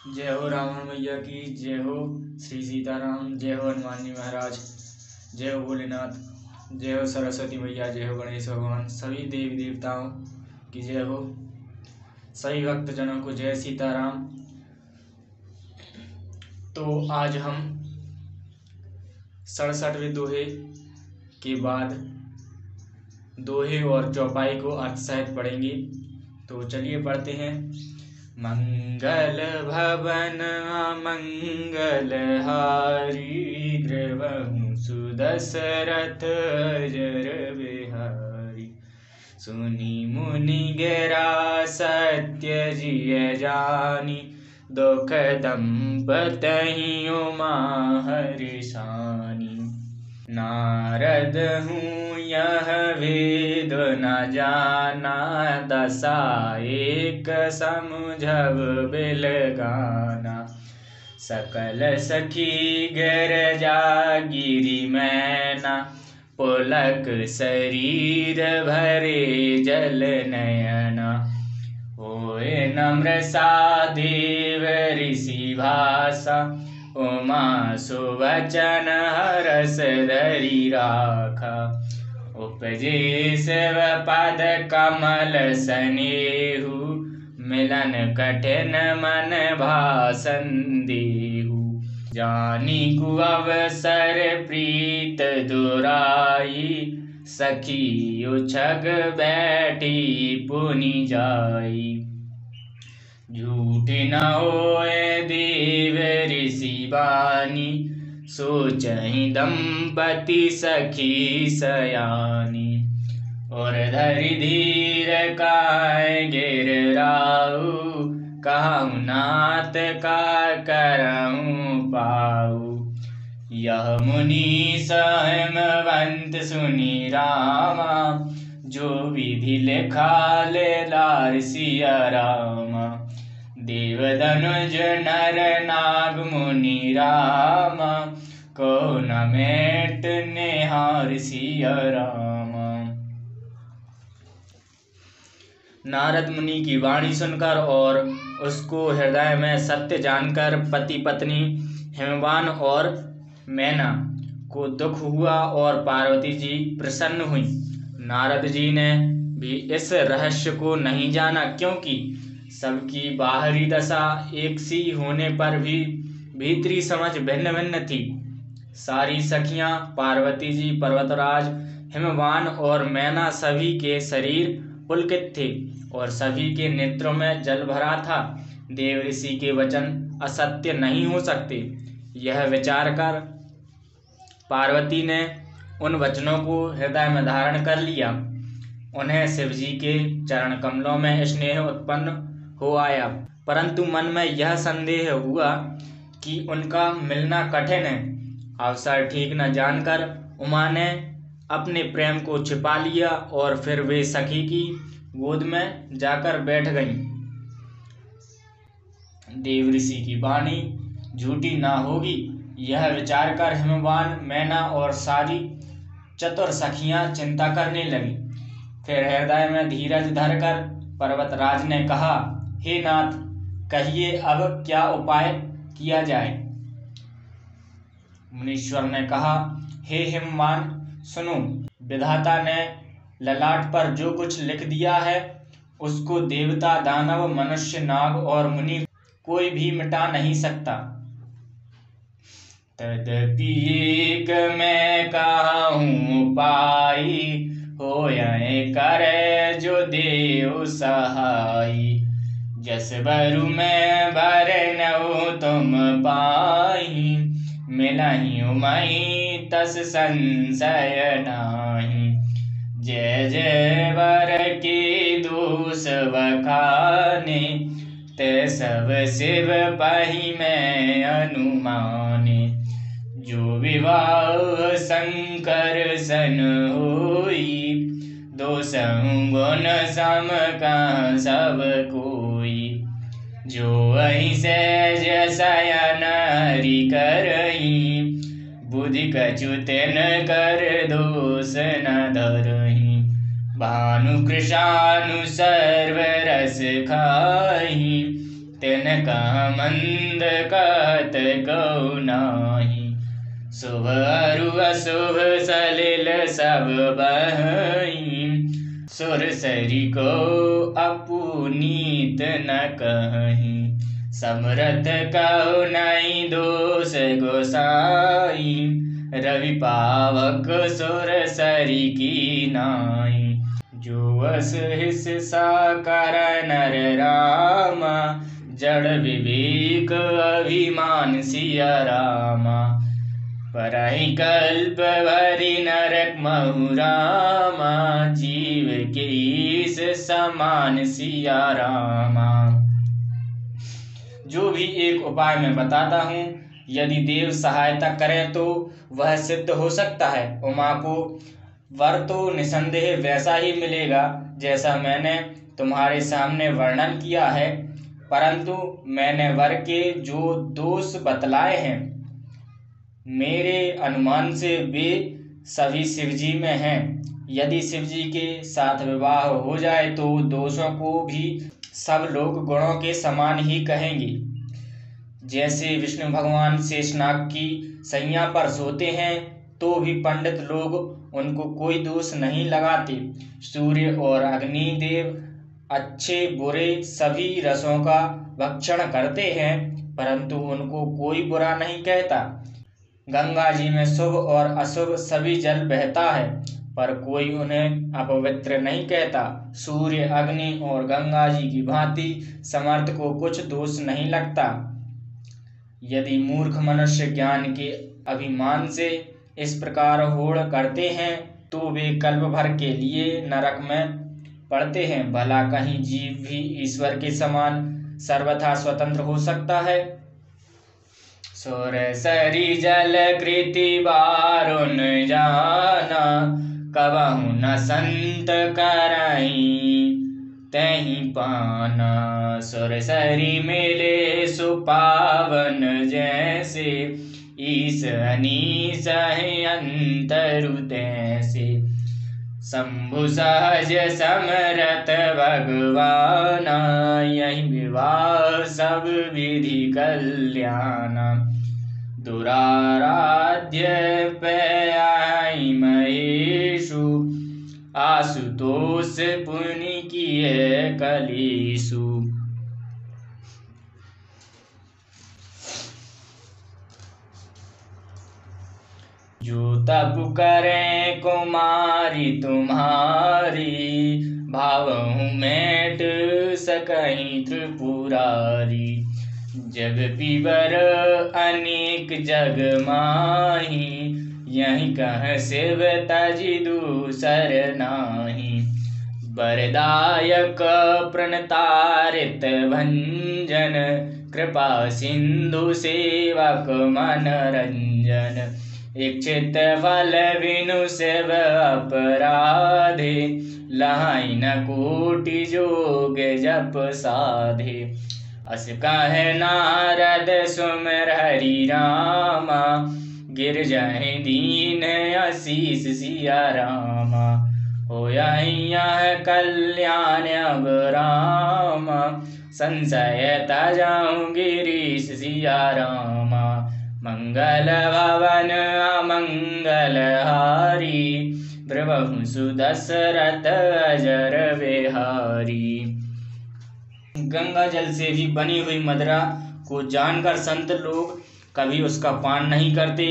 जय हो रावण मैया की जय हो। श्री सीताराम। जय हो हनुमान जी महाराज। जय हो भोलेनाथ। जय हो सरस्वती मैया। जय हो गणेश भगवान। सभी देवी देवताओं की जय हो। सभी भक्तजनों को जय सीताराम। तो आज हम 67वें दोहे के बाद दोहे और चौपाई को अर्थ सहित पढ़ेंगे। तो चलिए पढ़ते हैं। मंगल भवन मंगल हारी, द्रवहु सुदशरथ अजर बिहारी। सुनी मुनि गिरा सत्य जिय जानी, दुख दंपतहि उमा हरिषानी। नारद हूँ यह वेद न जाना, दशा एक समझब बिल गाना। सकल सखी गिरजा गिरि मैना, पुलक शरीर भरे जल नयना। होए नम्र सादेव ऋषि भाषा, उमा सुवचन हरस धरि राखा। उपजे शिव पद कमल सनेहु, मिलन कठिन मन भासन देहु। जानी कु अवसर प्रीत दुराई, सखी उछग बैठी पुनि जाई। झूठ न होए देव ऋषि बानी, सोचहि दंपति सखी सयानी। और धरि धीर काय गिर राऊ, कहूँ नाथ का करऊँ पाऊ। यह मुनि सहमवंत सुनि रामा, जो विधि लिखा ले लार सिया रामा। देव धनुज नर नाग मुनि रामा, को न मेट निहार सिया रामा। नारद मुनि की वाणी सुनकर और उसको हृदय में सत्य जानकर पति पत्नी हिमवान और मैना को दुख हुआ और पार्वती जी प्रसन्न हुई। नारद जी ने भी इस रहस्य को नहीं जाना, क्योंकि सबकी बाहरी दशा एक सी होने पर भी भीतरी समझ भिन्न भिन्न थी। सारी सखियां पार्वती जी, पर्वतराज हिमवान और मैना सभी के शरीर पुलकित थे और सभी के नेत्रों में जल भरा था। देव ऋषि के वचन असत्य नहीं हो सकते, यह विचार कर पार्वती ने उन वचनों को हृदय में धारण कर लिया। उन्हें शिवजी के चरण कमलों में स्नेह उत्पन्न हो आया, परंतु मन में यह संदेह हुआ कि उनका मिलना कठिन है। अवसर ठीक न जानकर उमा ने अपने प्रेम को छिपा लिया और फिर वे सखी की गोद में जाकर बैठ गईं। देव ऋषि की वाणी झूठी ना होगी, यह विचार कर हिमवान, मैना और सारी चतुर सखियां चिंता करने लगी। फिर हृदय में धीरज धरकर पर्वतराज ने कहा, हे नाथ, कहिए अब क्या उपाय किया जाए। मुनीश्वर ने कहा, हे हिमवान, सुनो। विधाता ने ललाट पर जो कुछ लिख दिया है उसको देवता, दानव, मनुष्य, नाग और मुनि कोई भी मिटा नहीं सकता। तदपि एक मैं कहूँ उपाय, होय करे जो देव सहाई। जस बरु में बरनऊ तुम पाई, मिलहि उमहि तस संशय नाही। जय जय वर के दोष बखाने, ते सब शिव पहि में अनुमाने। जो विवाह शंकर सन होई, दोषहु गुण सम कहाँ सब कोई। जो अहि सहज शयन हरि करही, बुद्धि कछु तिन कर दोष न धरही। भानु कृशानु सर्व रस खाही, तिनका मंद कहत को नाही। शुभ अरु अशुभ सलिल सब बहिं, सुरसरी को अपुनीत न कहीं। समरथ कहो नहीं दोष गोसाई, रवि पावक सुरसरी की नाई। जो अस हिस साकर नर रामा, जड़ विवेक अभिमान सिया रामा। परहि कल्प भरि नरक महु रामा, जीव के ईस समान सिया रामा। जो भी एक उपाय मैं बताता हूँ, यदि देव सहायता करें तो वह सिद्ध हो सकता है। उमा को वर तो निसंदेह वैसा ही मिलेगा जैसा मैंने तुम्हारे सामने वर्णन किया है, परंतु मैंने वर के जो दोष बतलाए हैं, मेरे अनुमान से वे सभी शिवजी में हैं। यदि शिवजी के साथ विवाह हो जाए तो दोषों को भी सब लोग गुणों के समान ही कहेंगे। जैसे विष्णु भगवान शेषनाग की सैया पर सोते हैं तो भी पंडित लोग उनको कोई दोष नहीं लगाते। सूर्य और अग्नि देव अच्छे बुरे सभी रसों का भक्षण करते हैं, परंतु उनको कोई बुरा नहीं कहता। गंगा जी में शुभ और अशुभ सभी जल बहता है, पर कोई उन्हें अपवित्र नहीं कहता। सूर्य अग्नि और गंगा जी की भांति समर्थ को कुछ दोष नहीं लगता। यदि मूर्ख मनुष्य ज्ञान के अभिमान से इस प्रकार होड़ करते हैं तो वे कल्प भर के लिए नरक में पड़ते हैं। भला कहीं जीव भी ईश्वर के समान सर्वथा स्वतंत्र हो सकता है? सुरसरी जल कृति वारुण जाना, कबहु न संत करई तहि पाना। सुरसरी मिले सुपावन जैसे, ईस अनीस है अंतरु तैसे। शंभु सहज समरथ भगवाना, यही विवाह सब विधि कल्याणा। दुराराध्य पयाई महेशु, आशुतोष पुनि किए कलेशु। जो तप करें कुमारी तुम्हारी, भावहु मेट सकहीं त्रिपुरारी। जग पीवर अनेक जग माही, यही कह शिव तजि दूसर नाही। वरदायक प्रणतारित भंजन, कृपा सिंधु सेवक मनरंजन। इच्छित फल विनु शिव अपराधे, लहाई न कोटि जोग जप साधे। अस कहे नारद सुमिर हरि रामा, गिर जाए दीन आशीष सिया रामा। होया कल्याण अब रामा, संशय तजाऊं गिरीश सिया रामा। मंगल भवन अमंगल हारी, प्रभु सुदशरथ अजर बिहारी। गंगा जल से भी बनी हुई मदिरा को जानकर संत लोग कभी उसका पान नहीं करते,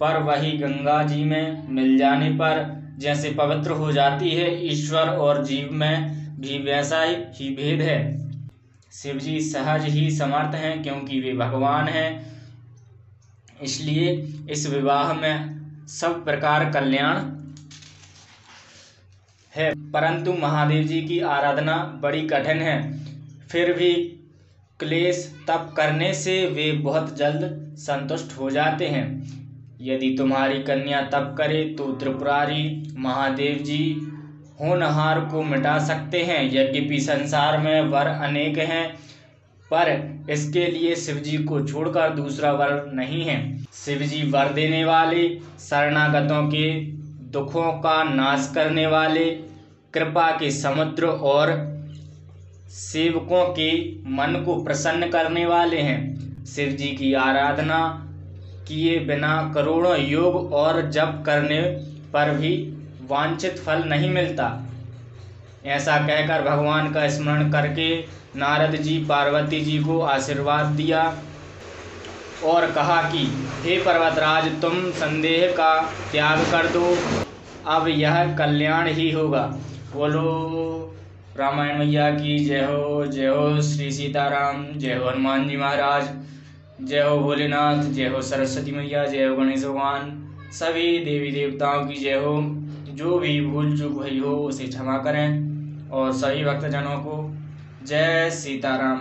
पर वही गंगा जी में मिल जाने पर जैसे पवित्र हो जाती है। ईश्वर और जीव में भी वैसा ही भेद है। शिवजी सहज ही समर्थ हैं, क्योंकि वे भगवान हैं, इसलिए इस विवाह में सब प्रकार कल्याण है। परंतु महादेव जी की आराधना बड़ी कठिन है, फिर भी क्लेश तप करने से वे बहुत जल्द संतुष्ट हो जाते हैं। यदि तुम्हारी कन्या तप करे तो त्रिपुरारी महादेव जी होनहार को मिटा सकते हैं। यद्यपि संसार में वर अनेक हैं, पर इसके लिए शिवजी को छोड़कर दूसरा वर नहीं है। शिवजी वर देने वाले, शरणागतों के दुखों का नाश करने वाले, कृपा के समुद्र और सेवकों के मन को प्रसन्न करने वाले हैं। शिव जी की आराधना किए बिना करोड़ों योग और जप करने पर भी वांछित फल नहीं मिलता। ऐसा कहकर भगवान का स्मरण करके नारद जी पार्वती जी को आशीर्वाद दिया और कहा कि हे पर्वतराज, तुम संदेह का त्याग कर दो, अब यह कल्याण ही होगा। बोलो रामायण मैया की जय हो। जय हो श्री सीताराम, जय हो हनुमान जी महाराज, जय हो भोलेनाथ, जय हो सरस्वती मैया, जय हो गणेश भगवान, सभी देवी देवताओं की जय हो। जो भी भूल चूक हुई हो उसे क्षमा करें और सभी भक्तजनों को जय सीताराम।